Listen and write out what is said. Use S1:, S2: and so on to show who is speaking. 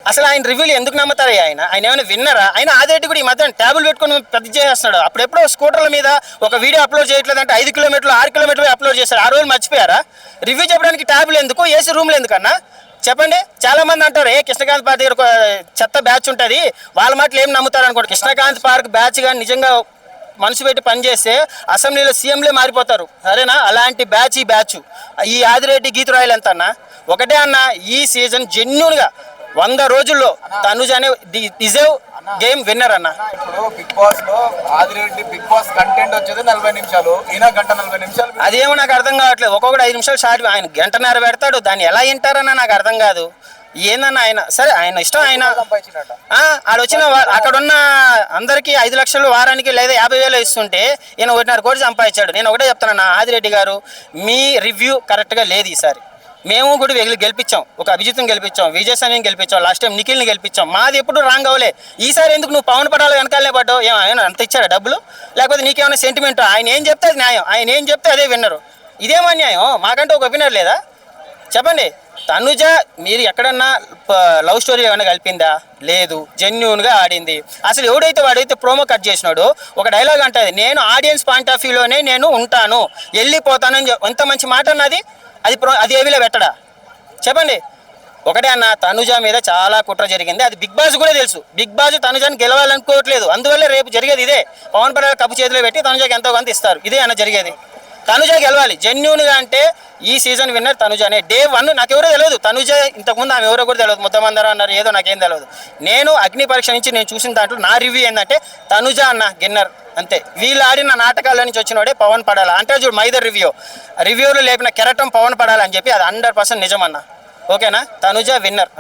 S1: అసలు ఆయన రివ్యూలు ఎందుకు నమ్ముతారు? ఆయన ఆయన ఏమైనా విన్నరా? ఆయన ఆదిరెడ్డి కూడా ఈ మధ్య ట్యాబులు పెట్టుకుని పెద్ద చేస్తున్నాడు. అప్పుడెప్పుడో స్కూటర్ల మీద ఒక వీడియో అప్లోడ్ చేయట్లేదంటే 5 కిలోమీటర్లు 6 కిలోమీటర్లు అప్లోడ్ చేశారు. ఆ రోజు మర్చిపోయారా? రివ్యూ చెప్పడానికి ట్యాబులు ఎందుకు, ఏసీ రూమ్లు ఎందుకన్నా చెప్పండి. చాలా మంది అంటారు కృష్ణకాంత్ పార్క్ దగ్గర ఒక చెత్త బ్యాచ్ ఉంటుంది, వాళ్ళ మాటలు ఏం నమ్ముతారు అనుకోండి. కృష్ణకాంత్ పార్క్ బ్యాచ్ కానీ నిజంగా మనసు పెట్టి పనిచేస్తే అసెంబ్లీలో సీఎంలే మారిపోతారు, సరేనా? అలాంటి బ్యాచ్ ఈ బ్యాచ్. ఈ ఆదిరెడ్డి గీత రాయలు ఎంత అన్న ఒకటే అన్న, ఈ సీజన్ జెన్యూన్గా 100 రోజుల్లో తనుజ అనే డిజర్వ్ గేమ్ విన్నర్ అన్న.
S2: ఇప్పుడు బిగ్ బాస్ లో ఆదిరెడ్డి బిగ్ బాస్ కంటెంట్ వచ్చేది 40 నిమిషాలు, ఈయన గంట 40 నిమిషాలు.
S1: అదేమో నాకు అర్థం కావట్లేదు. ఒక్కొక్కటి 5 నిమిషాలు షార్ట్, ఆయన గంటన్నర పెడతాడు. దాన్ని ఎలా వింటారన్నా నాకు అర్థం కాదు. ఏందన్న ఆయన సరే, ఆయన ఇష్టం. ఆయన ఆడ వచ్చిన అక్కడున్న అందరికీ 5 లక్షలు వారానికి లేదా 50,000 ఇస్తుంటే ఈయన 1.5 కోటి సంపాదించాడు. నేను ఒకటే చెప్తానన్నా, ఆదిరెడ్డి గారు మీ రివ్యూ కరెక్ట్గా లేదు ఈసారి. మేము కూడా గెలిపించాం, ఒక అభిజిత్ని గెలిపించాం, విజయసాయిని గెలిపించాం, లాస్ట్ టైం నిఖిల్ని గెలిపించాం. మాది ఎప్పుడు రాంగ్ అవలే. ఈసారి ఎందుకు నువ్వు పవన్ పడాలి వెనకాలనే పడ్డావు? ఏమైనా అంత ఇచ్చాడా డబ్బులు? లేకపోతే నీకేమైనా సెంటిమెంట్? ఆయన ఏం చెప్తే అది న్యాయం, ఆయన ఏం చెప్తే అదే విన్నరు. ఇదేమో అన్యాయం. మాకంటే ఒక ఒపీనియన్ లేదా? చెప్పండి. తనుజ మీరు ఎక్కడన్నా లవ్ స్టోరీ ఏమైనా కలిపిందా? లేదు. జెన్యూన్గా ఆడింది. అసలు వాడైతే ప్రోమో కట్ చేసినాడు, ఒక డైలాగ్ అంటుంది, నేను ఆడియన్స్ పాయింట్ ఆఫ్ వ్యూలోనే నేను ఉంటాను, వెళ్ళిపోతానని. ఎంత మంచి మాట అన్నది. అది ఏవిలో పెట్టడా? చెప్పండి. ఒకటే అన్న, తనుజ మీద చాలా కుట్ర జరిగింది. అది బిగ్ బాస్ కూడా తెలుసు. బిగ్ బాస్ తనుజాని గెలవాలనుకోవట్లేదు. అందువల్ల రేపు జరిగేది ఇదే. పవన్ పడాల కప్పు చేతిలో పెట్టి తనుజాకి ఎంతో కొంత ఇస్తారు. ఇదే అన్న జరిగేది. తనుజ గెలవాలి జెన్యూన్గా. అంటే ఈ సీజన్ విన్నర్ తనుజానే. డే 1 నాకెవరో తెలియదు. తనుజ ఇంతకుముందు ఆమె ఎవరో కూడా తెలియదు. ముద్దమందరం అన్నారు, ఏదో నాకేం తెలియదు. నేను అగ్ని పరీక్ష నుంచి నేను చూసిన దాంట్లో నా రివ్యూ ఏంటంటే తనుజ అన్న గిన్నర్ అంతే. వీళ్ళు ఆడిన నాటకాల నుంచి వచ్చినోడే పవన్ పడాల. అంటే చూడు మైదర్ రివ్యూలో లేపిన కెరటం పవన్ పడాలని చెప్పి అది 100% నిజమన్నా. ఓకేనా? తనుజ విన్నర్.